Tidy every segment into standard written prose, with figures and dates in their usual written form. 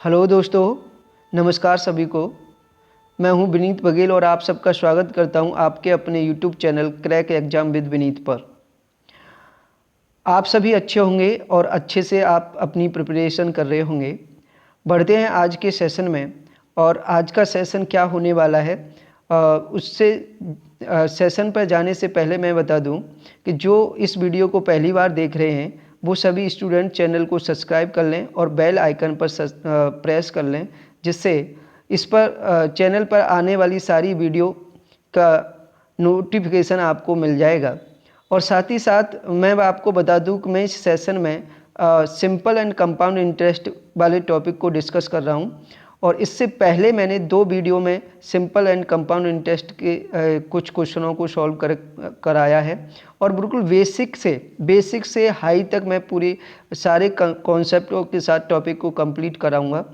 Hello दोस्तों, नमस्कार सभी को। मैं हूं विनीत बघेल और आप सबका स्वागत करता हूं आपके अपने YouTube channel crack exam with Vineet पर। आप सभी अच्छे होंगे और अच्छे से आप अपनी प्रिपरेशन कर रहे होंगे। बढ़ते हैं आज के सेशन में। और आज का सेशन क्या होने वाला है सेशन पर जाने से पहले मैं बता दूं कि जो इस वीडियो को पहली बार देख रहे हैं वो सभी स्टूडेंट चैनल को सब्सक्राइब कर लें और बेल आइकन पर प्रेस कर लें, जिससे इस पर चैनल पर आने वाली सारी वीडियो का नोटिफिकेशन आपको मिल जाएगा। और साथ ही साथ मैं आपको बता दूं कि मैं इस सेशन में सिंपल एंड कंपाउंड इंटरेस्ट वाले टॉपिक को डिस्कस कर रहा हूं। और इससे पहले मैंने 2 वीडियो में सिंपल एंड कंपाउंड इंटरेस्ट के कुछ क्वेश्चनों को सॉल्व कराया है। और बिल्कुल बेसिक से हाई तक मैं पूरी सारे कॉन्सेप्टों के साथ टॉपिक को कंप्लीट कराऊंगा।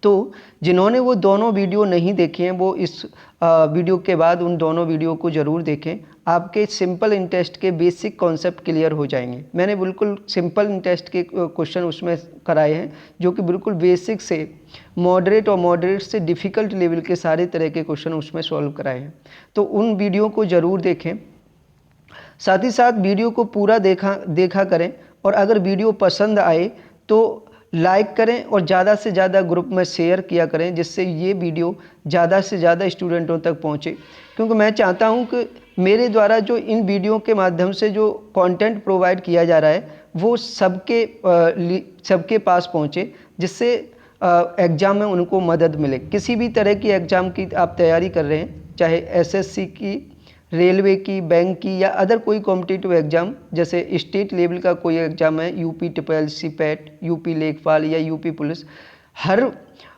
तो जिन्होंने वो दोनों वीडियो नहीं देखे हैं वो इस वीडियो के बाद उन दोनों वीडियो को ज़रूर देखें। आपके सिंपल इंटरेस्ट के बेसिक कॉन्सेप्ट क्लियर हो जाएंगे। मैंने बिल्कुल सिंपल इंटरेस्ट के क्वेश्चन उसमें कराए हैं जो कि बिल्कुल बेसिक से मॉडरेट और मॉडरेट से डिफ़िकल्ट लेवल के सारे तरह के क्वेश्चन उसमें सॉल्व कराए हैं। तो उन वीडियो को ज़रूर देखें। साथ ही साथ वीडियो को पूरा देखा करें। और अगर वीडियो पसंद आए तो लाइक करें और ज़्यादा से ज़्यादा ग्रुप में शेयर किया करें, जिससे ये वीडियो ज़्यादा से ज़्यादा स्टूडेंटों तक पहुँचे। क्योंकि मैं चाहता हूँ कि मेरे द्वारा जो इन वीडियो के माध्यम से जो कंटेंट प्रोवाइड किया जा रहा है वो सबके पास पहुँचे, जिससे एग्ज़ाम में उनको मदद मिले। किसी भी तरह की एग्ज़ाम की आप तैयारी कर रहे हैं, चाहे एसएससी की, रेलवे की, बैंक की या अदर कोई कॉम्पिटिटिव एग्ज़ाम, जैसे स्टेट लेवल का कोई एग्ज़ाम है, यूपी ट्रिपल पैट, यूपी लेखपाल या यूपी पुलिस, हर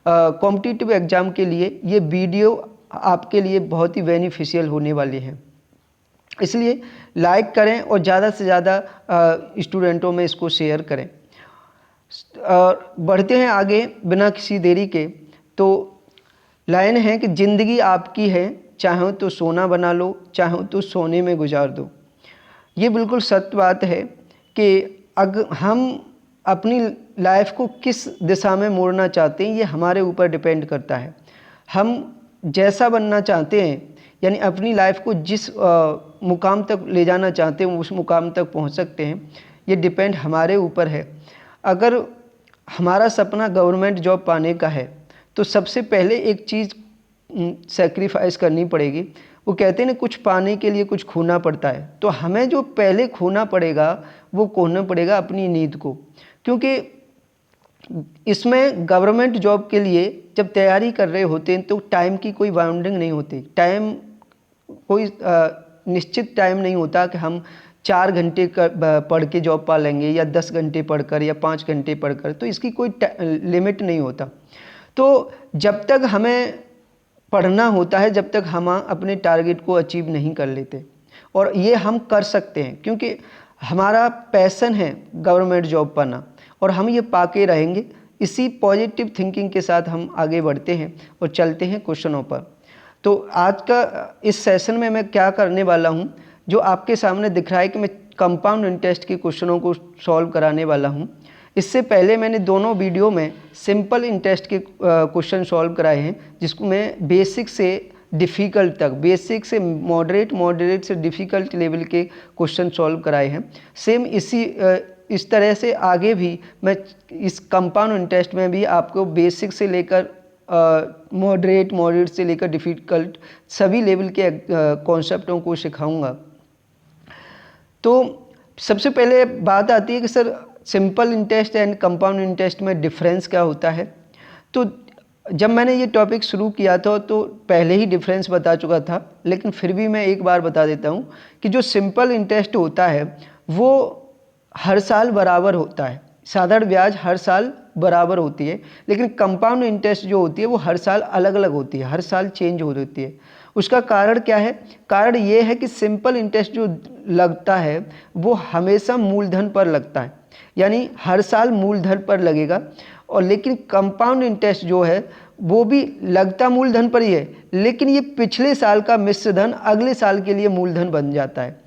कॉम्पिटिटिव एग्ज़ाम के लिए ये वीडियो आपके लिए बहुत ही बेनिफिशियल होने वाली है। इसलिए लाइक करें और ज़्यादा से ज़्यादा स्टूडेंटों में इसको शेयर करें। बढ़ते हैं आगे बिना किसी देरी के। तो लाइन है कि ज़िंदगी आपकी है, चाहो तो सोना बना लो, चाहो तो सोने में गुजार दो। ये बिल्कुल सत्य बात है कि अगर हम अपनी लाइफ को किस दिशा में मोड़ना चाहते हैं ये हमारे ऊपर डिपेंड करता है। हम जैसा बनना चाहते हैं, यानी अपनी लाइफ को जिस मुकाम तक ले जाना चाहते हैं उस मुकाम तक पहुंच सकते हैं। ये डिपेंड हमारे ऊपर है। अगर हमारा सपना गवर्नमेंट जॉब पाने का है तो सबसे पहले एक चीज़ सेक्रीफाइस करनी पड़ेगी। वो कहते हैं ना, कुछ पाने के लिए कुछ खोना पड़ता है। तो हमें जो पहले खोना पड़ेगा वो खोना पड़ेगा अपनी नींद को। क्योंकि इसमें गवर्नमेंट जॉब के लिए जब तैयारी कर रहे होते हैं तो टाइम की कोई बाउंडिंग नहीं होती। टाइम कोई निश्चित टाइम नहीं होता कि हम 4 घंटे पढ़ के जॉब पा लेंगे या 10 घंटे पढ़कर या 5 घंटे पढ़कर, तो इसकी कोई लिमिट नहीं होता। तो जब तक हमें पढ़ना होता है, जब तक हम अपने टारगेट को अचीव नहीं कर लेते। और ये हम कर सकते हैं क्योंकि हमारा पैशन है गवर्नमेंट जॉब पाना और हम ये पाके रहेंगे। इसी पॉजिटिव थिंकिंग के साथ हम आगे बढ़ते हैं और चलते हैं क्वेश्चनों पर। तो आज का इस सेशन में मैं क्या करने वाला हूँ, जो आपके सामने दिख रहा है कि मैं कंपाउंड इंटरेस्ट के क्वेश्चनों को सॉल्व कराने वाला हूँ। इससे पहले मैंने दोनों वीडियो में सिंपल इंटरेस्ट के क्वेश्चन सॉल्व कराए हैं, जिसको मैं बेसिक से डिफ़िकल्ट तक, बेसिक से मॉडरेट से डिफ़िकल्ट लेवल के क्वेश्चन सॉल्व कराए हैं। सेम इस तरह से आगे भी मैं इस कंपाउंड इंटरेस्ट में भी आपको बेसिक से लेकर मॉडरेट से लेकर डिफ़िकल्ट सभी लेवल के कॉन्सेप्टों को सिखाऊंगा। तो सबसे पहले बात आती है कि sir simple interest and compound interest में डिफरेंस क्या होता है। तो जब मैंने ये टॉपिक शुरू किया था तो पहले ही डिफरेंस बता चुका था, लेकिन फिर भी मैं एक बार बता देता हूँ कि जो सिंपल इंटरेस्ट होता है वो हर साल बराबर होता है। साधारण ब्याज हर साल बराबर होती है, लेकिन कंपाउंड इंटरेस्ट जो होती है वो हर साल अलग अलग होती है, हर साल चेंज हो जाती है। उसका कारण क्या है? कारण ये है कि सिंपल इंटरेस्ट जो लगता है वो हमेशा मूलधन पर लगता है, यानी हर साल मूलधन पर लगेगा। और लेकिन कंपाउंड इंटरेस्ट जो है वो भी लगता मूलधन पर ही है, लेकिन ये पिछले साल का मिश्र धन अगले साल के लिए मूलधन बन जाता है।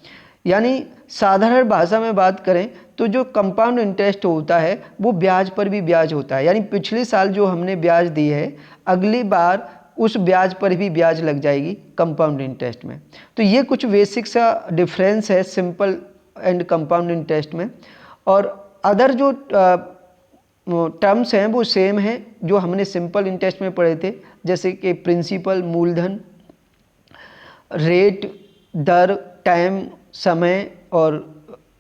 यानी साधारण भाषा में बात करें तो जो कंपाउंड इंटरेस्ट होता है वो ब्याज पर भी ब्याज होता है, यानी पिछले साल जो हमने ब्याज दी है अगली बार उस ब्याज पर भी ब्याज लग जाएगी कंपाउंड इंटरेस्ट में। तो ये कुछ बेसिक सा डिफरेंस है सिंपल एंड कंपाउंड इंटरेस्ट में। और अदर जो टर्म्स हैं वो सेम हैं जो हमने सिंपल इंटरेस्ट में पढ़े थे, जैसे कि प्रिंसिपल मूलधन, रेट, दर, टाइम, समय, और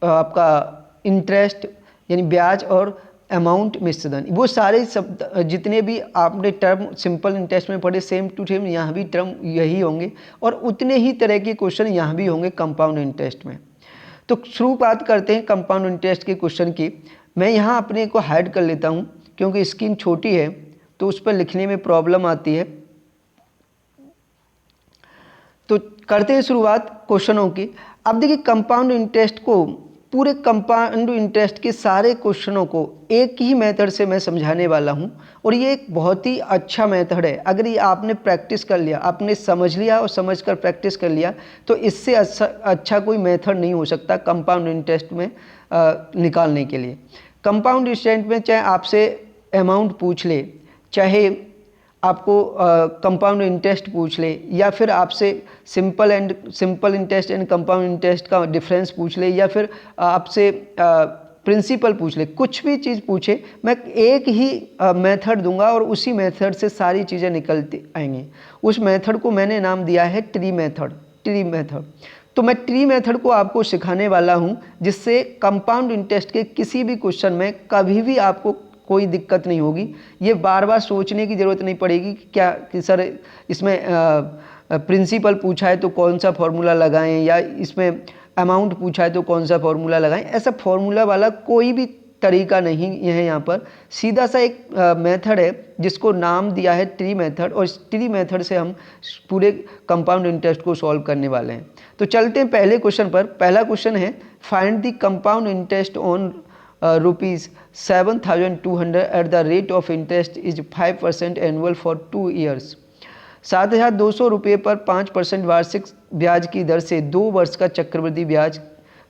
आपका इंटरेस्ट यानी ब्याज, और अमाउंट मिश्रधन। वो सारे शब्द जितने भी आपने टर्म सिंपल इंटरेस्ट में पढ़े सेम टू सेम यहाँ भी टर्म यही होंगे, और उतने ही तरह के क्वेश्चन यहाँ भी होंगे कंपाउंड इंटरेस्ट में। तो शुरुआत करते हैं कंपाउंड इंटरेस्ट के क्वेश्चन की। मैं यहाँ अपने को हाइड कर लेता हूँ क्योंकि स्क्रीन छोटी है तो उस पर लिखने में प्रॉब्लम आती है। तो करते हैं शुरुआत क्वेश्चनों की। अब देखिए कंपाउंड इंटरेस्ट को, पूरे कंपाउंड इंटरेस्ट के सारे क्वेश्चनों को एक ही मेथड से मैं समझाने वाला हूं, और ये एक बहुत ही अच्छा मेथड है। अगर ये आपने प्रैक्टिस कर लिया, आपने समझ लिया और समझकर प्रैक्टिस कर लिया, तो इससे अच्छा कोई मेथड नहीं हो सकता कंपाउंड इंटरेस्ट में निकालने के लिए। कंपाउंड इंटरेस्ट में चाहे आपसे अमाउंट पूछ ले, चाहे आपको कंपाउंड इंटरेस्ट पूछ ले, या फिर आपसे simple interest and compound interest का डिफरेंस पूछ ले, या फिर आपसे प्रिंसिपल पूछ ले, कुछ भी चीज़ पूछे, मैं एक ही मेथड दूंगा और उसी मेथड से सारी चीज़ें निकलती आएंगी। उस मेथड को मैंने नाम दिया है ट्री मेथड। तो मैं ट्री मेथड को आपको सिखाने वाला हूं, जिससे कंपाउंड इंटरेस्ट के किसी भी क्वेश्चन में कभी भी आपको कोई दिक्कत नहीं होगी। ये बार बार सोचने की ज़रूरत नहीं पड़ेगी कि सर इसमें प्रिंसिपल पूछा है तो कौन सा फॉर्मूला लगाएं, या इसमें अमाउंट पूछा है तो कौन सा फॉर्मूला लगाएं। ऐसा फॉर्मूला वाला कोई भी तरीका नहीं है। यहाँ पर सीधा सा एक मेथड है जिसको नाम दिया है ट्री मेथड, और इस ट्री मेथड से हम पूरे कंपाउंड इंटरेस्ट को सॉल्व करने वाले हैं। तो चलते हैं पहले क्वेश्चन पर। पहला क्वेश्चन है, find the compound interest on ₹7,200 eight the rate of interest is 5% annual for 2 years. 7,200 रुपये पर 5% वार्षिक ब्याज की दर से 2 वर्ष का चक्रवृद्धि ब्याज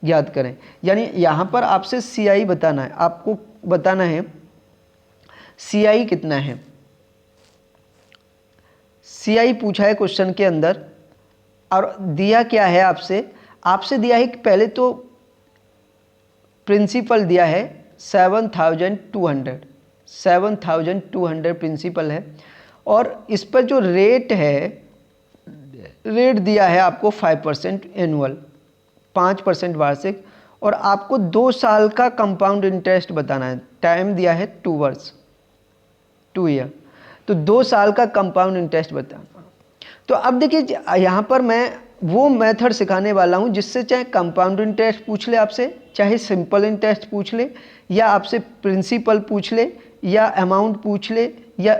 ज्ञात करें। यानी यहाँ पर आपसे CI बताना है, आपको बताना है CI कितना है। CI पूछा है क्वेश्चन के अंदर, और दिया क्या है आपसे दिया है कि पहले तो प्रिंसिपल दिया है 7,200 प्रिंसिपल है, और इस पर जो रेट दिया है आपको 5% एनुअल, 5% वार्षिक, और आपको 2 साल का कंपाउंड इंटरेस्ट बताना है। टाइम दिया है 2 वर्ष, 2 ईयर, तो 2 साल का कंपाउंड इंटरेस्ट बताना। तो अब देखिए यहाँ पर मैं वो मेथड सिखाने वाला हूँ जिससे चाहे कंपाउंड इंटरेस्ट पूछ ले आपसे, चाहे सिंपल इंटरेस्ट पूछ ले, या आपसे प्रिंसिपल पूछ ले, या अमाउंट पूछ ले, या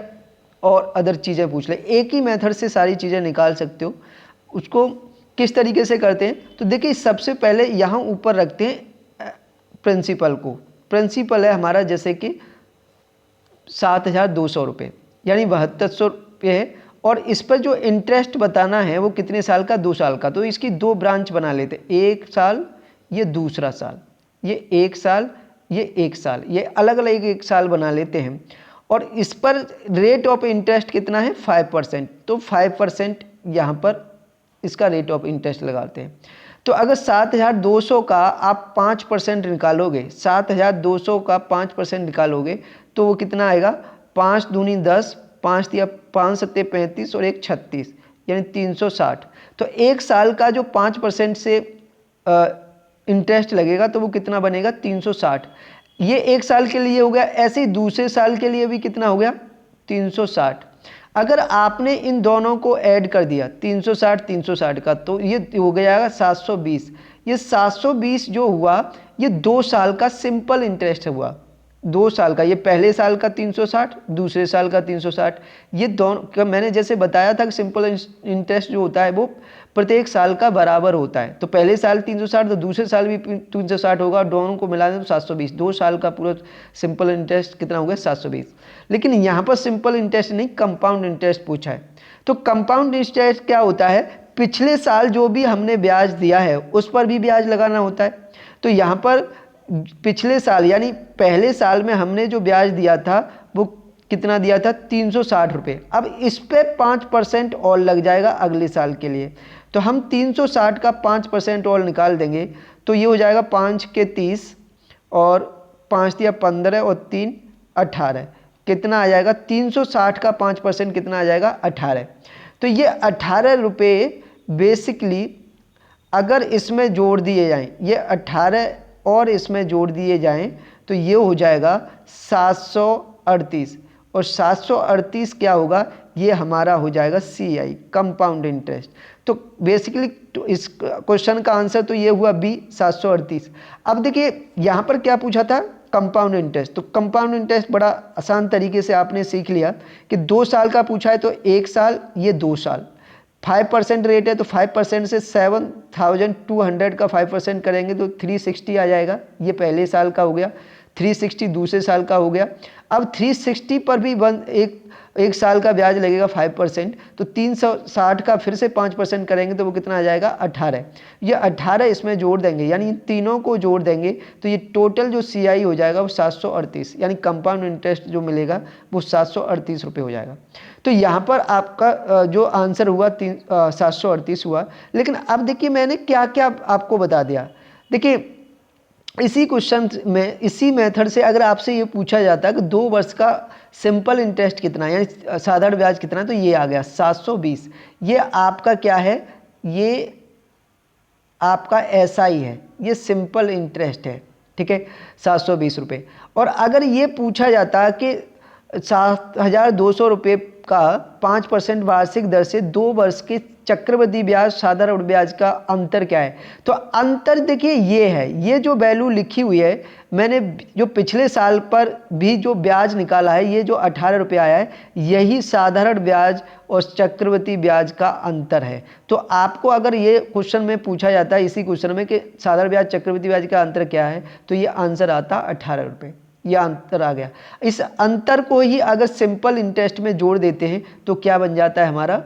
और अदर चीज़ें पूछ ले, एक ही मेथड से सारी चीज़ें निकाल सकते हो। उसको किस तरीके से करते हैं, तो देखिए सबसे पहले यहाँ ऊपर रखते हैं प्रिंसिपल को। प्रिंसिपल है हमारा जैसे कि 7,200 रुपये, यानी 7200 रुपये है, और इस पर जो इंटरेस्ट बताना है वो कितने साल का, 2 साल का। तो इसकी 2 ब्रांच बना लेते, 1 साल, ये दूसरा साल, ये 1 साल, ये 1 साल, ये अलग अलग 1 साल बना लेते हैं। और इस पर रेट ऑफ इंटरेस्ट कितना है, 5%, तो 5% यहाँ पर इसका रेट ऑफ इंटरेस्ट लगाते हैं। तो अगर 7,200 का आप 5% निकालोगे, 7,200 का 5% निकालोगे तो वो कितना आएगा, 5 दूनी 10, 5 दिया 5 सत्ते 35 और 1 36, यानी 360। तो 1 साल का जो 5% से इंटरेस्ट लगेगा तो वो कितना बनेगा, 360। ये 1 साल के लिए हो गया। ऐसे ही दूसरे साल के लिए भी कितना हो गया, 360। अगर आपने इन दोनों को ऐड कर दिया 360 का, तो ये हो गया 720। ये 720 जो हुआ ये 2 साल का सिंपल इंटरेस्ट हुआ, 2 साल का। ये पहले साल का 360, दूसरे साल का 360। ये दोनों मैंने जैसे बताया था कि सिंपल इंटरेस्ट जो होता है वो प्रत्येक साल का बराबर होता है। तो पहले साल 360 तो दूसरे साल भी 360 होगा, दोनों को मिला दें तो 720। 2 साल का पूरा सिंपल इंटरेस्ट कितना हो गया, 720। लेकिन यहाँ पर सिंपल इंटरेस्ट नहीं, कंपाउंड इंटरेस्ट पूछा है। तो कंपाउंड इंटरेस्ट क्या होता है, पिछले साल जो भी हमने ब्याज दिया है उस पर भी ब्याज लगाना होता है। तो यहाँ पर पिछले साल यानी पहले साल में हमने जो ब्याज दिया था वो कितना दिया था, 360 रुपये। अब इस पे 5% और लग जाएगा अगले साल के लिए। तो हम 360 का 5% और निकाल देंगे तो ये हो जाएगा 5 के 30 और 5 दिया 15 और 3 18। कितना आ जाएगा, 360 का 5% कितना आ जाएगा, 18। तो ये 18 रुपये बेसिकली अगर इसमें जोड़ दिए जाएं, ये 18 और इसमें जोड़ दिए जाएं तो ये हो जाएगा 738। और 738 क्या होगा, ये हमारा हो जाएगा CI कंपाउंड इंटरेस्ट। तो बेसिकली तो इस क्वेश्चन का आंसर तो ये हुआ बी 738। अब देखिए यहाँ पर क्या पूछा था, कंपाउंड इंटरेस्ट। तो कंपाउंड इंटरेस्ट बड़ा आसान तरीके से आपने सीख लिया कि 2 साल का पूछा है तो 1 साल, ये 2 साल। 5% रेट है तो 5% से 7200 का 5% करेंगे तो 360 आ जाएगा। ये पहले साल का हो गया, 360 दूसरे साल का हो गया। अब 360 पर भी एक साल का ब्याज लगेगा 5%, तो 360 का फिर से 5% करेंगे तो वो कितना आ जाएगा, 18। ये 18 इसमें जोड़ देंगे यानी इन तीनों को जोड़ देंगे तो ये टोटल जो CI हो जाएगा वो 738, यानी कंपाउंड इंटरेस्ट जो मिलेगा वो 738 रुपये हो जाएगा। तो यहाँ पर आपका जो आंसर हुआ 738 हुआ। लेकिन अब देखिए मैंने क्या क्या आपको बता दिया। देखिए इसी क्वेश्चन में, इसी मेथड से अगर आपसे ये पूछा जाता है कि 2 वर्ष का सिंपल इंटरेस्ट कितना है यानी साधारण ब्याज कितना है, तो ये आ गया 720। ये आपका क्या है, ये आपका SI है, ये सिंपल इंटरेस्ट है, ठीक है, 720 रुपये। और अगर ये पूछा जाता है कि 7200 रुपये का 5% वार्षिक दर से 2 वर्ष के चक्रवृद्धि ब्याज साधारण ब्याज का अंतर क्या है, तो अंतर देखिए ये है, ये जो वैल्यू लिखी हुई है मैंने जो पिछले साल पर भी जो ब्याज निकाला है, ये जो 18 रुपये आया है, यही साधारण ब्याज और चक्रवृद्धि ब्याज का अंतर है। तो आपको अगर ये क्वेश्चन में पूछा जाता है इसी क्वेश्चन में कि साधारण ब्याज चक्रवृद्धि ब्याज का अंतर क्या है, तो ये आंसर आता 18 रुपये। यह अंतर आ गया। इस अंतर को ही अगर सिंपल इंटरेस्ट में जोड़ देते हैं तो क्या बन जाता है, हमारा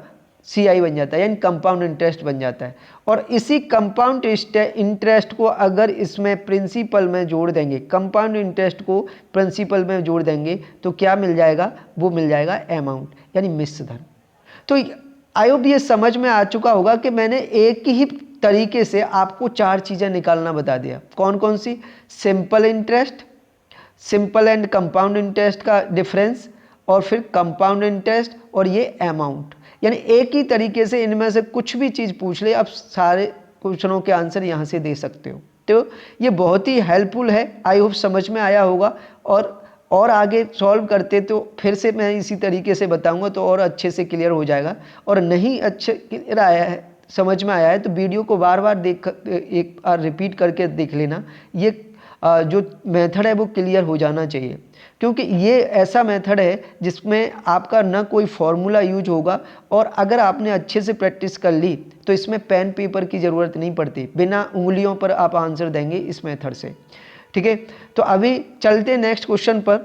CI बन जाता है, यानी कंपाउंड इंटरेस्ट बन जाता है। और इसी कंपाउंड इंटरेस्ट को अगर इसमें प्रिंसिपल में जोड़ देंगे, कंपाउंड इंटरेस्ट को प्रिंसिपल में जोड़ देंगे तो क्या मिल जाएगा, वो मिल जाएगा अमाउंट, यानी मिश्र धन। तो आई होप ये समझ में आ चुका होगा कि मैंने एक ही तरीके से आपको 4 चीज़ें निकालना बता दिया। कौन कौन सी, simple interest, simple and compound interest का डिफरेंस, और फिर कंपाउंड इंटरेस्ट और ये अमाउंट। यानी एक ही तरीके से इनमें से कुछ भी चीज़ पूछ ले, आप सारे क्वेश्चनों के आंसर यहाँ से दे सकते हो। तो ये बहुत ही हेल्पफुल है, आई होप समझ में आया होगा। और आगे सॉल्व करते तो फिर से मैं इसी तरीके से बताऊंगा तो और अच्छे से क्लियर हो जाएगा। और नहीं अच्छे क्लियर आया है, समझ में आया है, तो वीडियो को बार बार एक बार रिपीट करके देख लेना। ये जो मेथड है वो क्लियर हो जाना चाहिए, क्योंकि ये ऐसा मेथड है जिसमें आपका न कोई फॉर्मूला यूज होगा। और अगर आपने अच्छे से प्रैक्टिस कर ली तो इसमें पेन पेपर की ज़रूरत नहीं पड़ती, बिना उंगलियों पर आप आंसर देंगे इस मेथड से, ठीक है। तो अभी चलते नेक्स्ट क्वेश्चन पर।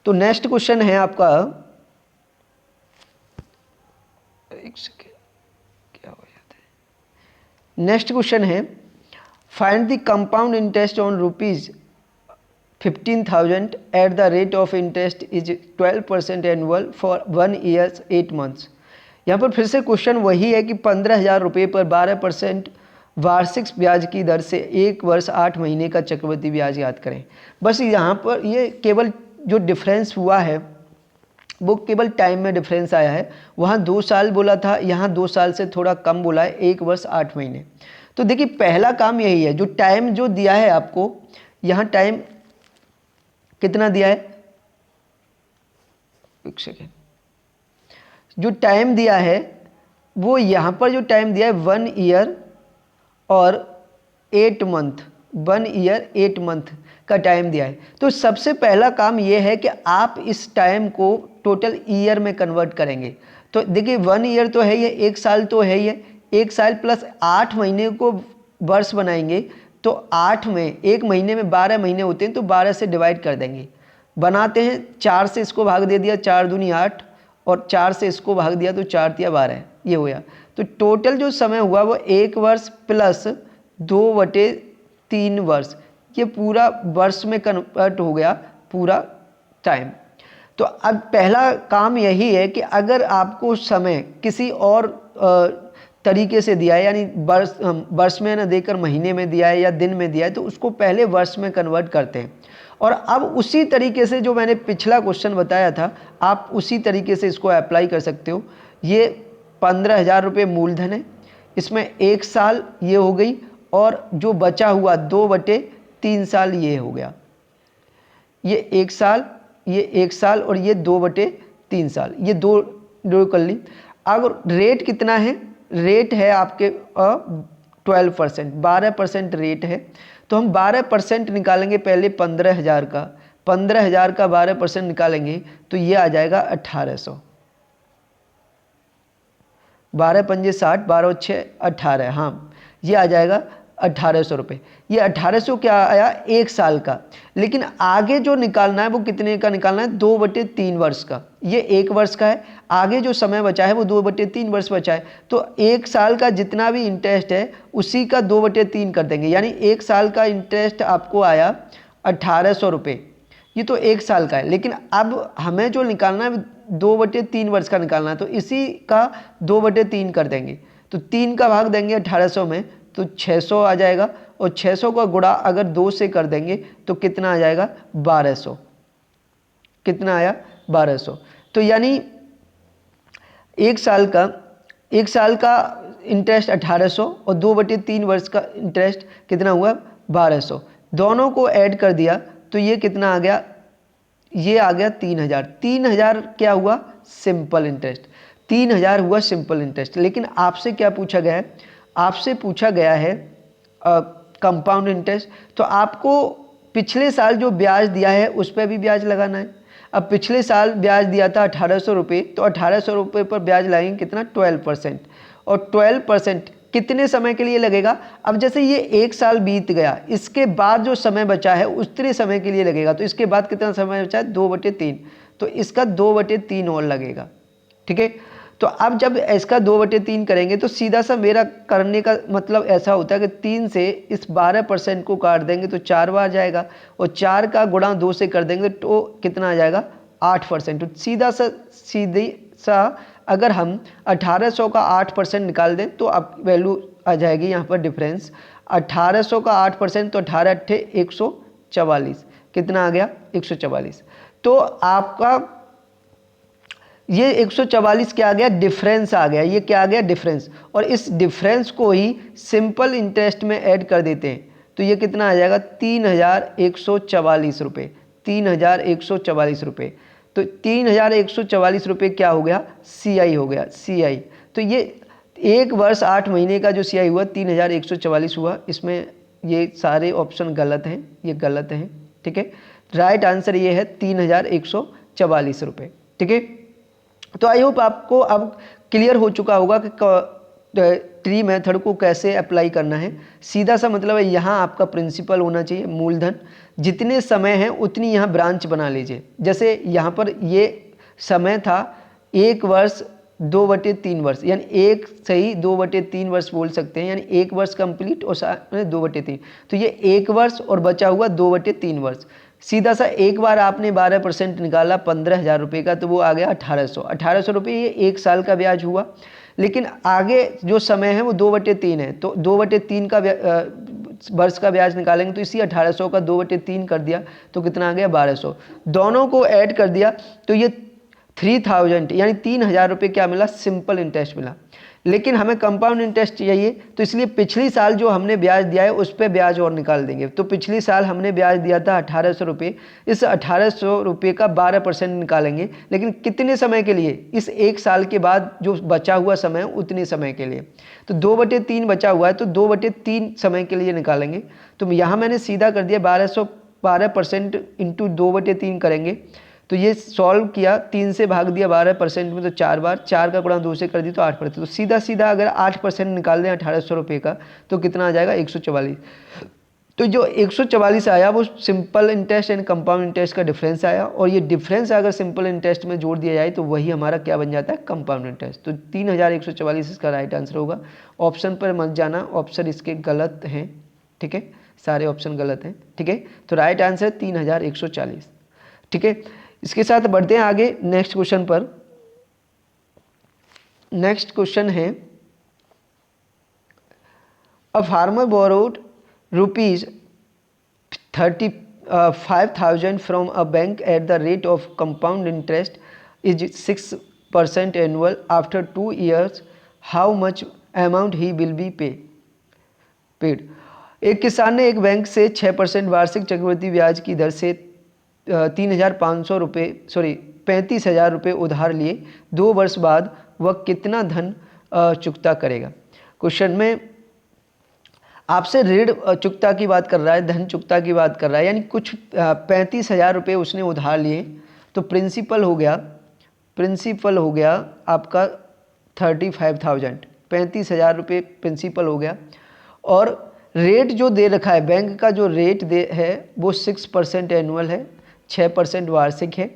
तो नेक्स्ट क्वेश्चन है आपका, एक सेकेंड क्या हो जाता है, नेक्स्ट क्वेश्चन है find the compound interest on ₹15,000 eight the rate of interest is 12% annual for 1 year 8 months. यहाँ पर फिर से क्वेश्चन वही है कि 15,000 रुपये पर 12% वार्षिक ब्याज की दर से 1 वर्ष 8 महीने का चक्रवृद्धि ब्याज याद करें। बस यहाँ पर ये केवल जो डिफरेंस हुआ है वो केवल टाइम में डिफरेंस आया है। वहाँ 2 साल बोला था, यहाँ 2 साल से थोड़ा कम बोला है, 1 वर्ष 8 महीने। तो देखिए पहला काम यही है, जो टाइम जो दिया है आपको, यहाँ टाइम कितना दिया है, एक सेकेंड, जो टाइम दिया है वो यहाँ पर जो टाइम दिया है 1 ईयर और 8 मंथ, 1 ईयर 8 मंथ का टाइम दिया है। तो सबसे पहला काम ये है कि आप इस टाइम को टोटल ईयर में कन्वर्ट करेंगे। तो देखिए 1 ईयर तो है ये, 1 साल तो है ये, 1 साल प्लस 8 महीने को वर्ष बनाएंगे तो 8 में, 1 महीने में 12 महीने होते हैं तो 12 से डिवाइड कर देंगे। बनाते हैं 4 से इसको भाग दे दिया, 4 दूनी 8, और 4 से इसको भाग दिया तो 4 तिया 12, ये हो गया। तो टोटल जो समय हुआ वो 1 वर्ष प्लस 2/4 3 वर्ष, ये पूरा वर्ष में कन्वर्ट हो गया पूरा टाइम। तो अब पहला काम यही है कि अगर आपको समय किसी और तरीके से दिया है, यानी वर्ष में ना देकर महीने में दिया है या दिन में दिया है, तो उसको पहले वर्ष में कन्वर्ट करते हैं। और अब उसी तरीके से जो मैंने पिछला क्वेश्चन बताया था, आप उसी तरीके से इसको अप्लाई कर सकते हो। ये 15,000 रुपये मूलधन है, इसमें 1 साल ये हो गई, और जो बचा हुआ 2/3 साल ये हो गया। ये 1 साल, ये 1 साल और ये 2/3 साल, ये दो कर ली। अब रेट कितना है? रेट है आपके 12%, 12% रेट है। तो हम 12% निकालेंगे पहले 15,000 का, 15,000 का 12% निकालेंगे तो ये आ जाएगा 1800। 12 पंजे 60, 12 6 18, हाँ ये आ जाएगा 1800 रुपये। ये 1800 क्या आया? 1 साल का। लेकिन आगे जो निकालना है वो कितने का निकालना है? 2/3 वर्ष का। ये 1 वर्ष का है, आगे जो समय बचा है वो 2/3 वर्ष बचा है। तो 1 साल का जितना भी इंटरेस्ट है उसी का 2/3 कर देंगे, यानी 1 साल का इंटरेस्ट आपको आया 1800 रुपये। ये तो 1 साल का है, लेकिन अब हमें जो निकालना है 2/3 वर्ष का निकालना है, तो इसी का 2/3 कर देंगे। तो 3 का भाग देंगे 1800 में तो 600 आ जाएगा, और 600 का गुणा अगर 2 से कर देंगे तो कितना आ जाएगा? 1200। कितना आया? 1200। तो यानी 1 साल का इंटरेस्ट 1800 और 2/3 वर्ष का इंटरेस्ट कितना हुआ? 1200। दोनों को ऐड कर दिया तो ये कितना आ गया? ये आ गया 3000। 3000 क्या हुआ? Simple interest. 3000 हुआ सिंपल इंटरेस्ट। लेकिन आपसे क्या पूछा गया है? आपसे पूछा गया है कंपाउंड इंटरेस्ट। तो आपको पिछले साल जो ब्याज दिया है उस पर भी ब्याज लगाना है। अब पिछले साल ब्याज दिया था 1800 रुपये, तो 1800 रुपये पर ब्याज लगाएंगे कितना? 12%। और 12% कितने समय के लिए लगेगा? अब जैसे ये 1 साल बीत गया, इसके बाद जो समय बचा है उतने समय के लिए लगेगा। तो इसके बाद कितना समय बचा है? 2/3। तो इसका 2/3 और लगेगा। ठीक है। तो अब जब इसका 2/3 करेंगे तो सीधा सा मेरा करने का मतलब ऐसा होता है कि 3 से इस 12% को काट देंगे तो 4 बार जाएगा, और 4 का गुणा 2 से कर देंगे तो कितना आ जाएगा? 8%। तो सीधी सा अगर हम 1800 का 8% निकाल दें तो अब वैल्यू आ जाएगी यहाँ पर डिफरेंस। 1800 का 8% तो 18 × 144, कितना आ गया? 144। तो आपका ये 144 क्या आ गया? डिफरेंस आ गया। ये क्या आ गया? डिफरेंस। और इस डिफरेंस को ही सिंपल इंटरेस्ट में ऐड कर देते हैं तो ये कितना आ जाएगा? 3144 रुपये। 3144 रुपये। तो 3144 रुपये क्या हो गया? CI हो गया। CI। तो ये 1 वर्ष 8 महीने का जो CI हुआ 3144 हुआ। इसमें ये सारे ऑप्शन गलत हैं, ये गलत हैं। ठीक है। राइट आंसर ये है 3144 रुपये। ठीक है। तो आई होप आपको अब क्लियर हो चुका होगा कि ट्री मेथड को कैसे अप्लाई करना है। सीधा सा मतलब है यहाँ आपका प्रिंसिपल होना चाहिए मूलधन। जितने समय हैं उतनी यहाँ ब्रांच बना लीजिए। जैसे यहाँ पर ये समय था 1 वर्ष 2/3 वर्ष, यानी 1 सही 2/3 वर्ष बोल सकते हैं, यानी 1 वर्ष कंप्लीट और 2/3। तो ये 1 वर्ष और बचा हुआ 2/3 वर्ष। सीधा सा एक बार आपने 12% निकाला 15,000 रुपये का तो वो आ गया 1800। 1800 रुपये ये 1 साल का ब्याज हुआ। लेकिन आगे जो समय है वो 2/3 है, तो 2/3 का वर्ष का ब्याज निकालेंगे तो इसी 1800 का 2/3 कर दिया तो कितना आ गया? 1200। दोनों को ऐड कर दिया तो ये 3000 यानी 3000 रुपये क्या मिला? सिंपल इंटरेस्ट मिला। लेकिन हमें कंपाउंड इंटरेस्ट चाहिए तो इसलिए पिछली साल जो हमने ब्याज दिया है उस पर ब्याज और निकाल देंगे। तो पिछली साल हमने ब्याज दिया था 1800 रुपये, इस 1800 रुपये का 12% निकालेंगे। लेकिन कितने समय के लिए? इस 1 साल के बाद जो बचा हुआ समय है उतने समय के लिए। तो 2/3 बचा हुआ है तो 2/3 समय के लिए निकालेंगे। तो यहाँ मैंने सीधा कर दिया 12% इंटू 2/3 करेंगे तो ये सॉल्व किया, 3 से भाग दिया 12% में तो 4 बार, 4 का गुणा 2 से कर दी तो 8%। तो सीधा सीधा अगर 8% निकाल दें 1800 रुपये का तो कितना आ जाएगा? 144। तो जो 144 आया वो simple interest and compound interest का डिफरेंस आया, और ये डिफरेंस अगर सिंपल इंटरेस्ट में जोड़ दिया जाए तो वही हमारा क्या बन जाता है? Compound interest. तो 3144 इसका राइट आंसर होगा। ऑप्शन पर मत जाना, ऑप्शन इसके गलत हैं। ठीक है। सारे ऑप्शन गलत हैं। ठीक है, तो राइट आंसर 3140। ठीक है, इसके साथ बढ़ते हैं आगे नेक्स्ट क्वेश्चन पर। नेक्स्ट क्वेश्चन है, a farmer borrowed rupees 35,000 from a bank at the rate of compound interest is 6% annual. After 2 years, how much amount he will be paid? एक किसान ने एक बैंक से 6% वार्षिक चक्रवृद्धि ब्याज की दर से 3,500 रुपये 35,000 रुपये उधार लिए। 2 वर्ष बाद वह कितना धन चुकता करेगा। क्वेश्चन में आपसे ऋण चुकता की बात कर रहा है, धन चुकता की बात कर रहा है, यानी कुछ 35,000 रुपये उसने उधार लिए, तो प्रिंसिपल हो गया आपका 35,000, 35,000 रुपये प्रिंसिपल हो गया। और रेट जो दे रखा है, बैंक का जो रेट है वो 6% एनुअल है, 6% वार्षिक है।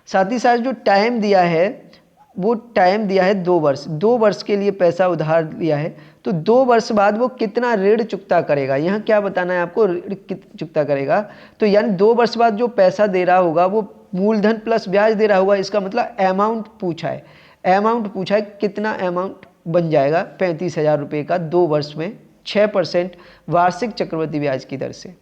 साथ ही साथ जो टाइम दिया है वो टाइम दिया है 2 वर्ष, 2 वर्ष के लिए पैसा उधार दिया है। तो 2 वर्ष बाद वो कितना ऋण चुकता करेगा, यहाँ क्या बताना है आपको, ऋण चुकता करेगा। तो यानी 2 वर्ष बाद जो पैसा दे रहा होगा वो मूलधन प्लस ब्याज दे रहा होगा, इसका मतलब अमाउंट पूछा है, कितना अमाउंट बन जाएगा 35,000 रुपये का 2 वर्ष में 6% वार्षिक चक्रवृद्धि ब्याज की दर से।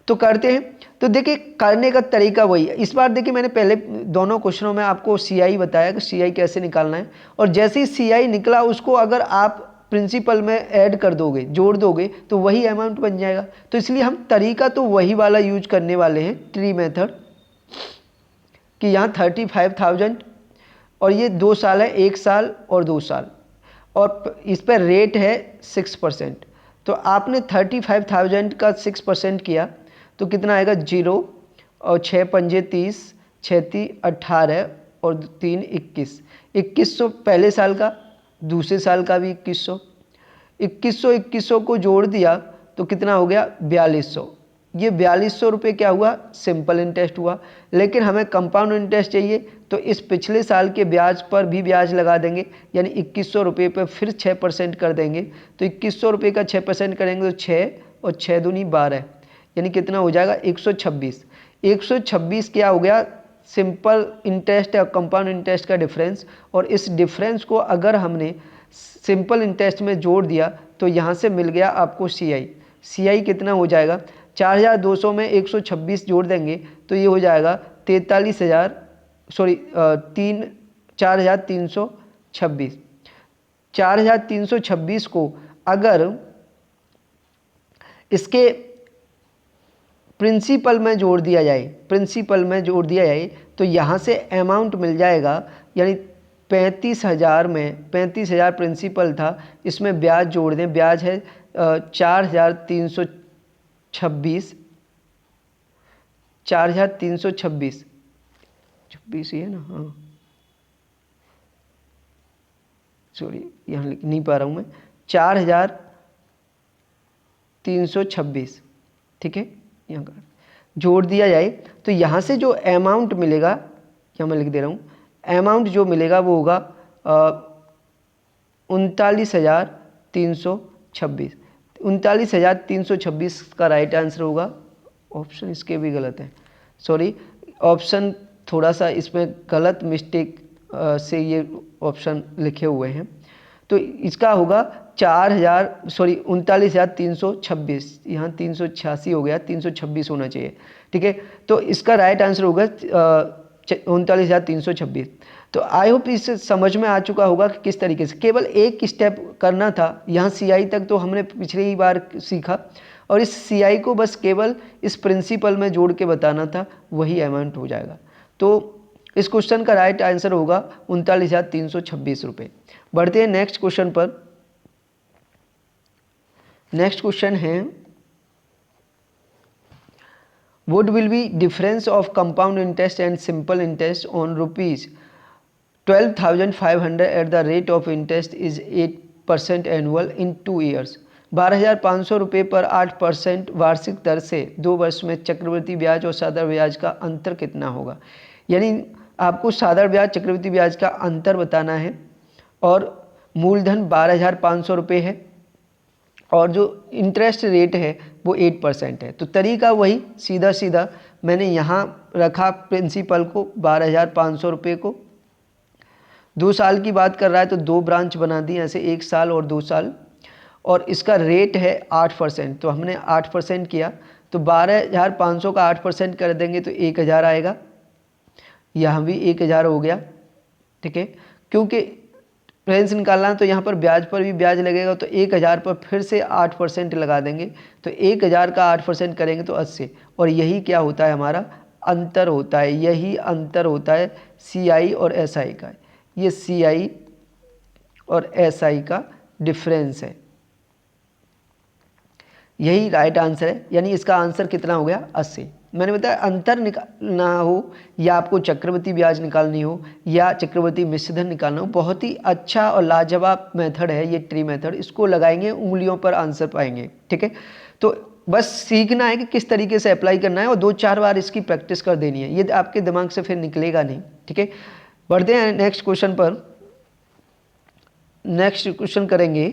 तो करते हैं। तो देखिए करने का तरीका वही है। इस बार देखिए मैंने पहले दोनों क्वेश्चनों में आपको CI बताया कि CI कैसे निकालना है, और जैसे ही CI निकला उसको अगर आप प्रिंसिपल में ऐड कर दोगे, जोड़ दोगे, तो वही अमाउंट बन जाएगा। तो इसलिए हम तरीका तो वही वाला यूज करने वाले हैं, ट्री मेथड, कि यहाँ 35,000 और ये 2 साल है, 1 साल और 2 साल, और इस पर रेट है 6%। तो आपने 35,000 का 6% किया तो कितना आएगा 0, और 6 पंजे 30, 6 × 18 और 3 21, 2100 पहले साल का, दूसरे साल का भी 2100 को जोड़ दिया तो कितना हो गया 4200। ये 4200 रुपये क्या हुआ, सिंपल इंटरेस्ट हुआ। लेकिन हमें कंपाउंड इंटरेस्ट चाहिए, तो इस पिछले साल के ब्याज पर भी ब्याज लगा देंगे, यानी 2100 रुपये पर फिर 6% कर देंगे। तो 2100 रुपये का 6% करेंगे तो 6 और 6 दूनी 12, यानी कितना हो जाएगा 126। 126 क्या हो गया, सिंपल इंटरेस्ट और कंपाउंड इंटरेस्ट का डिफरेंस। और इस डिफरेंस को अगर हमने सिंपल इंटरेस्ट में जोड़ दिया तो यहाँ से मिल गया आपको CI कितना हो जाएगा, 4,200 में 126 जोड़ देंगे तो ये हो जाएगा 4,326। 4,326 को अगर इसके प्रिंसिपल में जोड़ दिया जाए, तो यहाँ से अमाउंट मिल जाएगा, यानी 35,000 में 35,000 प्रिंसिपल था, इसमें ब्याज जोड़ दें, ब्याज है 4,326 26 ही है ना, हाँ सॉरी यहाँ लिख नहीं पा रहा हूँ मैं, 4,326। ठीक है, यहाँ का जोड़ दिया जाए तो यहाँ से जो अमाउंट मिलेगा, क्या मैं लिख दे रहा हूँ, अमाउंट जो मिलेगा वो होगा 39,326। 39,326 का राइट आंसर होगा। ऑप्शन इसके भी गलत है, सॉरी, ऑप्शन थोड़ा सा इसमें गलत मिस्टेक से ये ऑप्शन लिखे हुए हैं। तो इसका होगा 39,326, यहाँ 386 हो गया, 326 होना चाहिए। ठीक है, तो इसका राइट आंसर होगा 39,326। तो आई होप इससे समझ में आ चुका होगा कि किस तरीके से केवल एक स्टेप करना था। यहाँ CI तक तो हमने पिछली ही बार सीखा, और इस CI को बस केवल इस प्रिंसिपल में जोड़ के बताना था, वही अमाउंट हो जाएगा। तो इस क्वेश्चन का राइट आंसर होगा 39,326 रुपये। बढ़ते हैं नेक्स्ट क्वेश्चन पर। नेक्स्ट क्वेश्चन है, what will be difference of compound interest and simple interest on rupees 12,500 at the rate of interest is 8% annual in 2 years। 12,500 रुपये पर 8% वार्षिक दर से 2 वर्ष में चक्रवृद्धि ब्याज और साधारण ब्याज का अंतर कितना होगा। यानी आपको साधारण ब्याज चक्रवृद्धि ब्याज का अंतर बताना है, और मूलधन 12,500 रुपये है, और जो इंटरेस्ट रेट है वो 8% है। तो तरीका वही सीधा सीधा मैंने यहाँ रखा प्रिंसिपल को 12,500 रुपये को। 2 साल की बात कर रहा है तो 2 ब्रांच बना दी ऐसे, 1 साल और 2 साल, और इसका रेट है 8%। तो हमने 8% किया तो 12,500 का 8% कर देंगे तो 1,000 आएगा। यहाँ भी 1,000 हो गया, ठीक है। क्योंकि रेंज निकालना तो यहाँ पर भी ब्याज लगेगा, तो 1,000 पर फिर से 8% लगा देंगे, तो 1,000 का 8% करेंगे तो 80। और यही क्या होता है, हमारा अंतर होता है, यही अंतर होता है CI और SI का। ये CI और SI का डिफरेंस है, यही राइट आंसर है। यानी इसका आंसर कितना हो गया, 80। मैंने बताया अंतर निकालना हो या आपको चक्रवृद्धि ब्याज निकालनी हो या चक्रवृद्धि मिश्रधन निकालना हो, बहुत ही अच्छा और लाजवाब मेथड है ये ट्री मेथड। इसको लगाएंगे उंगलियों पर आंसर पाएंगे, ठीक है। तो बस सीखना है कि किस तरीके से अप्लाई करना है और 2-4 बार इसकी प्रैक्टिस कर देनी है, ये आपके दिमाग से फिर निकलेगा नहीं, ठीक है। बढ़ते हैं नेक्स्ट क्वेश्चन पर। नेक्स्ट क्वेश्चन करेंगे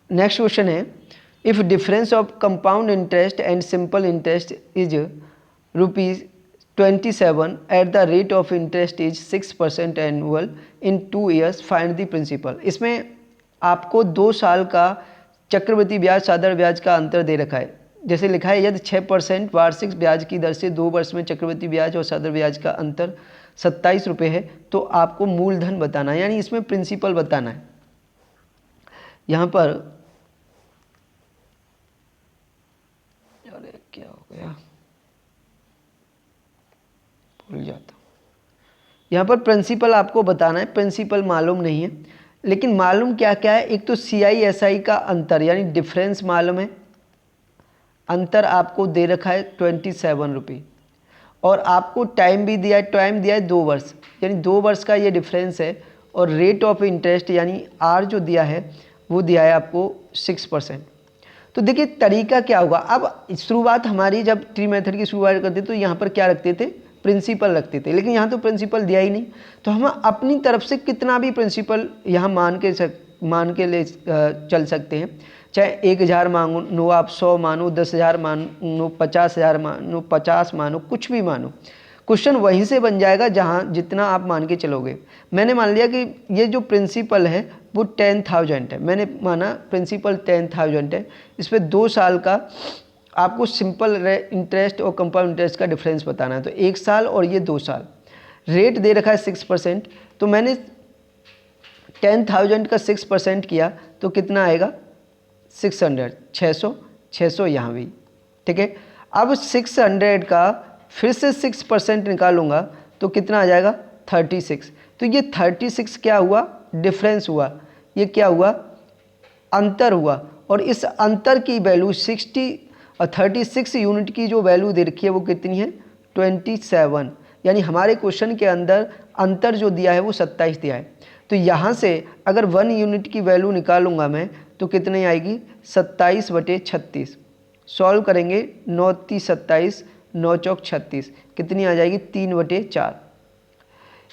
नेक्स्ट क्वेश्चन है, if difference of compound interest and simple interest is ₹27 at the rate of interest is 6% annual in 2 years, find the principal. इसमें आपको 2 साल का चक्रवृद्धि ब्याज साधारण ब्याज का अंतर दे रखा है। जैसे लिखा है यदि 6% वार्षिक ब्याज की दर से 2 वर्ष में चक्रवृद्धि ब्याज और साधारण ब्याज का अंतर 27 रुपये है, तो आपको मूलधन बताना है, यानी इसमें प्रिंसिपल बताना है। यहाँ पर अरे क्या हो गया, भूल जाता हूँ। यहाँ पर प्रिंसिपल आपको बताना है, प्रिंसिपल मालूम नहीं है, लेकिन मालूम क्या क्या है, एक तो CI SI का अंतर यानी डिफरेंस मालूम है, अंतर आपको दे रखा है 27 रुपये, और आपको टाइम भी दिया है, टाइम दिया है 2 वर्ष, यानी 2 वर्ष का ये डिफरेंस है, और रेट ऑफ इंटरेस्ट यानी R जो दिया है वो दिया है आपको 6%। तो देखिए तरीका क्या होगा, अब शुरुआत हमारी जब ट्री मेथड की शुरुआत करते तो यहाँ पर क्या रखते थे, प्रिंसिपल रखते थे, लेकिन यहाँ तो प्रिंसिपल दिया ही नहीं, तो हम अपनी तरफ से कितना भी प्रिंसिपल यहाँ मान के ले चल सकते हैं। चाहे 1,000 मानो आप, 100 मानो, 10,000 मानो, 50,000 मानो, 50 मानो, कुछ भी मानो, क्वेश्चन वहीं से बन जाएगा जहाँ जितना आप मान के चलोगे। मैंने मान लिया कि ये जो प्रिंसिपल है वो 10,000 है, मैंने माना प्रिंसिपल 10,000 है, इस पर 2 साल का आपको सिंपल इंटरेस्ट और कंपाउंड इंटरेस्ट का डिफरेंस बताना है। तो 1 साल और ये 2 साल, रेट दे रखा है 6%, तो मैंने 10,000 का 6% किया तो कितना आएगा, 600 यहाँ भी, ठीक है। अब 600 का फिर से 6% निकालूंगा तो कितना आ जाएगा, 36। तो ये 36 क्या हुआ, डिफरेंस हुआ, ये क्या हुआ, अंतर हुआ, और इस अंतर की वैल्यू 36 यूनिट की जो वैल्यू दे रखी है वो कितनी है, 27। यानी हमारे क्वेश्चन के अंदर अंतर जो दिया है वो 27 दिया है। तो यहाँ से अगर 1 यूनिट की वैल्यू निकालूंगा मैं तो कितनी आएगी, 27/36। सॉल्व करेंगे, 9 × 27, 9 × 36, कितनी आ जाएगी, 3/4।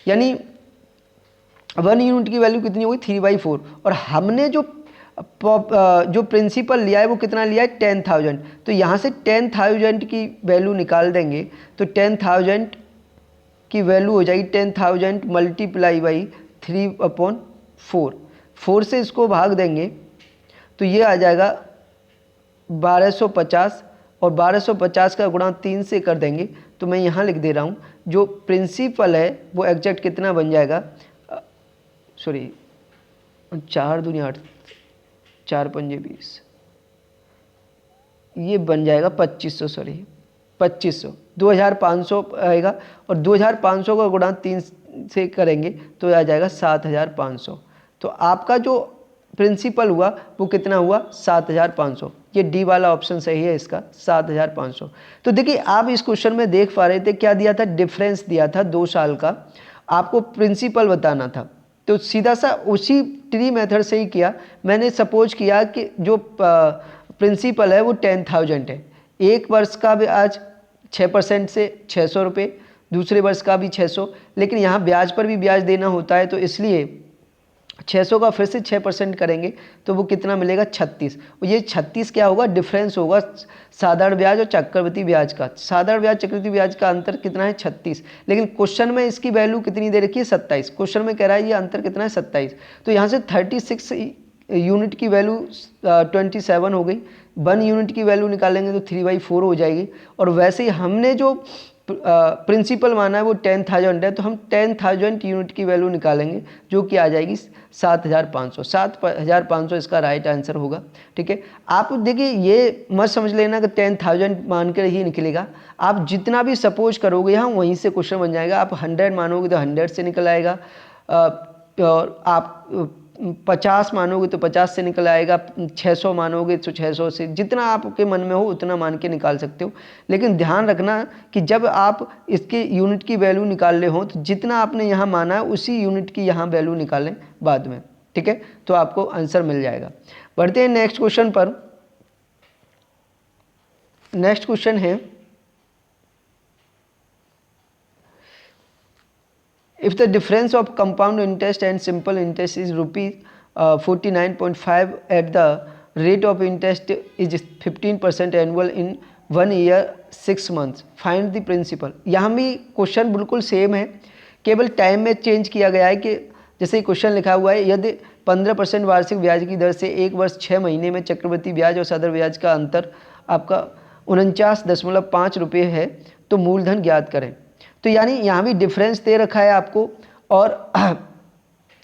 यानी 1 यूनिट की वैल्यू कितनी होगी, 3/4। और हमने जो प्रिंसिपल लिया है वो कितना लिया है, 10,000। तो यहाँ से 10,000 की वैल्यू निकाल देंगे तो 10,000 की वैल्यू हो जाएगी 10,000 मल्टीप्लाई बाई 3/4। 4 से इसको भाग देंगे तो ये आ जाएगा 1250, और 1250 का गुणा 3 से कर देंगे तो मैं यहाँ लिख दे रहा हूँ, जो प्रिंसिपल है वो एग्जैक्ट कितना बन जाएगा, सॉरी 4 दूनी 8, 4 पंजे 20, ये बन जाएगा 2500, सॉरी 2500, 2,500 आएगा, और 2,500 का गुणा 3 से करेंगे तो आ जाएगा 7,500। तो आपका जो प्रिंसिपल हुआ वो कितना हुआ, 7,500। ये डी वाला ऑप्शन सही है इसका, 7,500। तो देखिए आप इस क्वेश्चन में देख पा रहे थे क्या दिया था, डिफरेंस दिया था 2 साल का, आपको प्रिंसिपल बताना था, तो सीधा सा उसी ट्री मेथड से ही किया। मैंने सपोज किया कि जो प्रिंसिपल है वो 10,000 है, 1 वर्ष का ब्याज 6% से 600 रुपये, दूसरे वर्ष का भी 600, लेकिन यहाँ ब्याज पर भी ब्याज देना होता है, तो इसलिए 600 का फिर से 6% करेंगे तो वो कितना मिलेगा 36। और ये 36 क्या होगा, डिफरेंस होगा साधारण ब्याज और चक्रवृद्धि ब्याज का। साधारण ब्याज चक्रवृद्धि ब्याज का अंतर कितना है 36, लेकिन क्वेश्चन में इसकी वैल्यू कितनी दे रखी है 27। क्वेश्चन में कह रहा है ये अंतर कितना है 27। तो यहाँ से 36 यूनिट की वैल्यू 27 हो गई। 1 यूनिट की वैल्यू निकालेंगे तो 3/4 हो जाएगी। और वैसे ही हमने जो प्रिंसिपल माना है वो 10,000 है, तो हम 10,000 यूनिट की वैल्यू निकालेंगे जो कि आ जाएगी 7,500। 7,500 इसका राइट आंसर होगा। ठीक है, आप देखिए ये मत समझ लेना कि 10,000 मान कर ही निकलेगा। आप जितना भी सपोज करोगे यहाँ वहीं से क्वेश्चन बन जाएगा। आप 100 मानोगे तो 100 से निकल आएगा, और आप 50 मानोगे तो 50 से निकल आएगा, 600 मानोगे तो 600 से, जितना आपके मन में हो उतना मान के निकाल सकते हो। लेकिन ध्यान रखना कि जब आप इसके यूनिट की वैल्यू निकाल रहे हो तो जितना आपने यहाँ माना है उसी यूनिट की यहाँ वैल्यू निकालें बाद में। ठीक है, तो आपको आंसर मिल जाएगा। बढ़ते हैं नेक्स्ट क्वेश्चन पर। नेक्स्ट क्वेश्चन है, if the difference of compound interest and simple interest is rupees 49.5 at the rate of interest is 15% annual in 1 year 6 months, find the principal। यहाँ भी क्वेश्चन बिल्कुल सेम है, केवल टाइम में change किया गया है कि जैसे क्वेश्चन लिखा हुआ है, यदि 15% वार्षिक ब्याज की दर से 1 वर्ष 6 महीने में चक्रवृद्धि ब्याज और साधारण ब्याज का अंतर आपका 49.5 रुपये है तो मूलधन ज्ञात करें। तो यानी यहाँ भी डिफरेंस दे रखा है आपको, और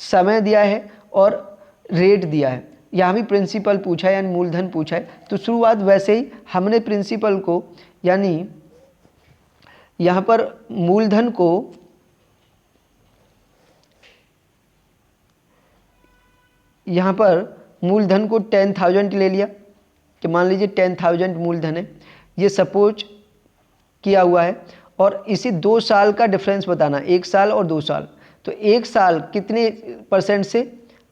समय दिया है और रेट दिया है। यहाँ भी प्रिंसिपल पूछा है यानी मूलधन पूछा है। तो शुरुआत वैसे ही हमने प्रिंसिपल को यानी यहाँ पर मूलधन को यहाँ पर मूलधन को 10,000 ले लिया कि मान लीजिए 10,000 मूलधन है, ये सपोज किया हुआ है। और इसी 2 साल का डिफरेंस बताना, 1 साल और 2 साल। तो 1 साल कितने परसेंट से,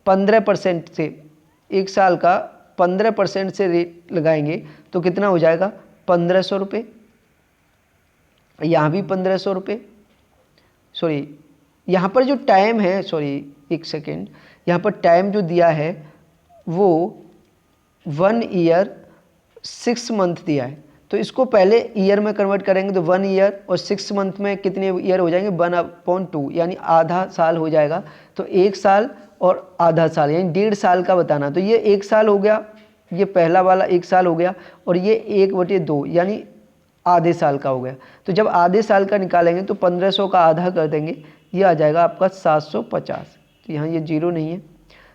15% से, 1 साल का 15% से रेट लगाएंगे तो कितना हो जाएगा 1,500 रुपये। यहाँ भी 1,500 रुपये, सॉरी यहाँ पर जो टाइम है, सॉरी 1 सेकेंड, यहाँ पर टाइम जो दिया है वो 1 ईयर 6 मंथ दिया है। तो इसको पहले ईयर में कन्वर्ट करेंगे तो 1 ईयर और 6 मंथ में कितने ईयर हो जाएंगे 1/2 यानी आधा साल हो जाएगा। तो 1 साल और आधा साल यानी 1.5 साल का बताना। तो ये 1 साल हो गया, ये पहला वाला 1 साल हो गया, और ये 1/2 यानी आधे साल का हो गया। तो जब आधे साल का निकालेंगे तो 1,500 का आधा कर देंगे, ये आ जाएगा आपका 750। तो यहाँ ये 0 नहीं है,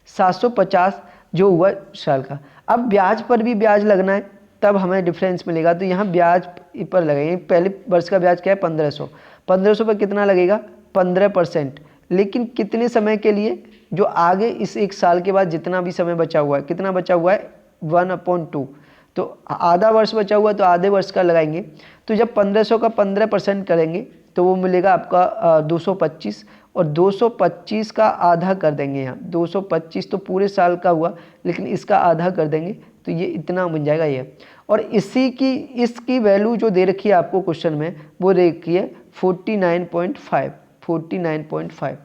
750 जो हुआ साल का। अब ब्याज पर भी ब्याज लगना है तब हमें डिफरेंस मिलेगा। तो यहाँ ब्याज पर लगेंगे, पहले वर्ष का ब्याज क्या है 1,500, 1,500 पर कितना लगेगा 15%, लेकिन कितने समय के लिए, जो आगे इस 1 साल के बाद जितना भी समय बचा हुआ है, कितना बचा हुआ है 1/2, तो आधा वर्ष बचा हुआ है तो आधे वर्ष का लगाएंगे। तो जब 1,500 का 15% करेंगे तो वो मिलेगा आपका 225, और 225 का आधा कर देंगे। यहाँ 225 तो पूरे साल का हुआ, लेकिन इसका आधा कर देंगे तो ये इतना बन जाएगा ये। और इसकी वैल्यू जो दे रखी है आपको क्वेश्चन में वो दे रखी है 49.5।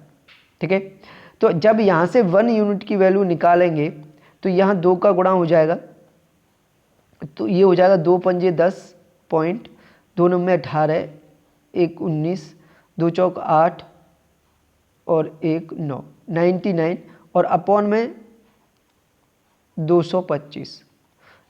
ठीक है, तो जब यहाँ से 1 यूनिट की वैल्यू निकालेंगे तो यहाँ 2 का गुणा हो जाएगा, तो ये हो जाएगा 2 पंजे 10 पॉइंट, 2 9 में 18, 1 19, 2 चौक 8 और 1 9, 99, और अपॉन में 225।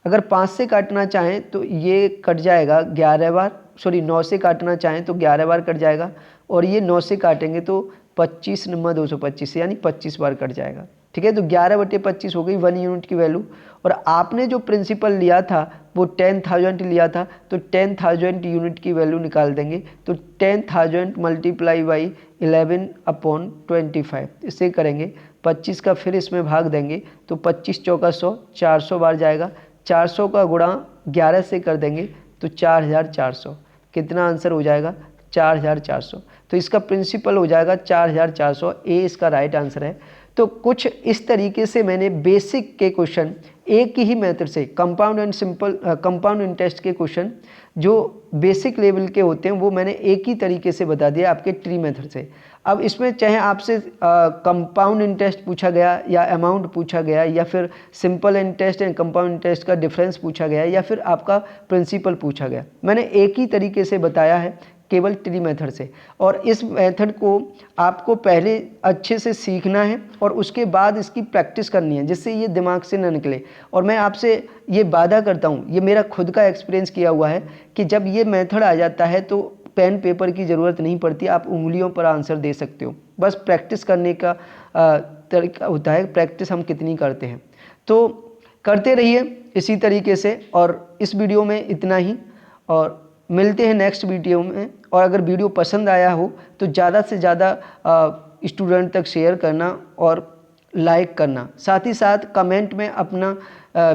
अगर 5 से काटना चाहें तो ये कट जाएगा 11 बार, सॉरी 9 से काटना चाहें तो 11 बार कट जाएगा, और ये 9 से काटेंगे तो 25 9 225 यानी 25 बार कट जाएगा। ठीक है, तो 11/25 हो गई 1 यूनिट की वैल्यू। और आपने जो प्रिंसिपल लिया था वो 10,000 लिया था, तो 10,000 यूनिट की वैल्यू निकाल देंगे। तो 10,000 मल्टीप्लाई बाई 11/25 इसे करेंगे, 25 का फिर इसमें भाग देंगे तो 25 चौका 100, 400 बार जाएगा, 400 का गुणा 11 से कर देंगे तो 4,400। कितना आंसर हो जाएगा 4,400। तो इसका प्रिंसिपल हो जाएगा 4,400, ए इसका राइट आंसर है। तो कुछ इस तरीके से मैंने बेसिक के क्वेश्चन एक ही मेथड से, कंपाउंड इंटरेस्ट के क्वेश्चन जो बेसिक लेवल के होते हैं वो मैंने एक ही तरीके से बता दिया आपके ट्री मेथड से। अब इसमें चाहे आपसे कंपाउंड इंटरेस्ट पूछा गया या अमाउंट पूछा गया या फिर simple interest and compound interest का डिफरेंस पूछा गया या फिर आपका प्रिंसिपल पूछा गया, मैंने एक ही तरीके से बताया है, केवल ट्री मेथड से। और इस मेथड को आपको पहले अच्छे से सीखना है और उसके बाद इसकी प्रैक्टिस करनी है, जिससे ये दिमाग से ना निकले। और मैं आपसे ये वादा करता हूँ, ये मेरा खुद का एक्सपीरियंस किया हुआ है कि जब ये मेथड आ जाता है तो पेन पेपर की ज़रूरत नहीं पड़ती, आप उंगलियों पर आंसर दे सकते हो। बस प्रैक्टिस करने का तरीका होता है, प्रैक्टिस हम कितनी करते हैं। तो करते रहिए इसी तरीके से। और इस वीडियो में इतना ही, और मिलते हैं नेक्स्ट वीडियो में। और अगर वीडियो पसंद आया हो तो ज़्यादा से ज़्यादा स्टूडेंट तक शेयर करना और लाइक करना। साथ ही साथ कमेंट में अपना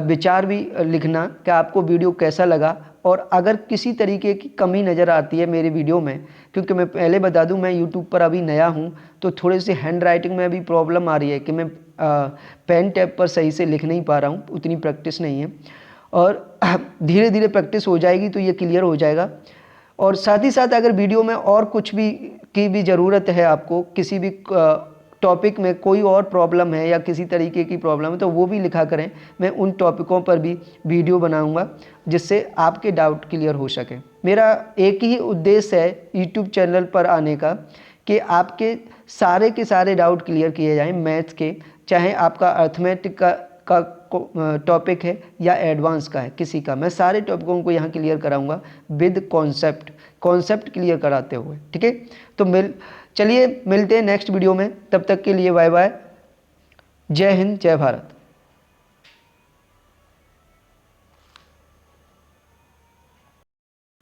विचार भी लिखना कि आपको वीडियो कैसा लगा। और अगर किसी तरीके की कमी नज़र आती है मेरे वीडियो में, क्योंकि मैं पहले बता दूं मैं यूट्यूब पर अभी नया हूं, तो थोड़े से हैंड राइटिंग में भी प्रॉब्लम आ रही है कि मैं पेन टैब पर सही से लिख नहीं पा रहा हूं, उतनी प्रैक्टिस नहीं है। और धीरे धीरे प्रैक्टिस हो जाएगी तो ये क्लियर हो जाएगा। और साथ ही साथ अगर वीडियो में और कुछ भी की भी ज़रूरत है, आपको किसी भी टॉपिक में कोई और प्रॉब्लम है या किसी तरीके की प्रॉब्लम है, तो वो भी लिखा करें। मैं उन टॉपिकों पर भी वीडियो बनाऊंगा जिससे आपके डाउट क्लियर हो सके। मेरा एक ही उद्देश्य है यूट्यूब चैनल पर आने का कि आपके सारे के सारे डाउट क्लियर किए जाएं मैथ्स के, चाहे आपका अर्थमेटिक का टॉपिक है या एडवांस का है, किसी का, मैं सारे टॉपिकों को यहाँ क्लियर कराऊंगा विद कॉन्सेप्ट क्लियर कराते हुए। ठीक है, तो चलिए मिलते हैं नेक्स्ट वीडियो में। तब तक के लिए बाय बाय। जय हिंद, जय भारत।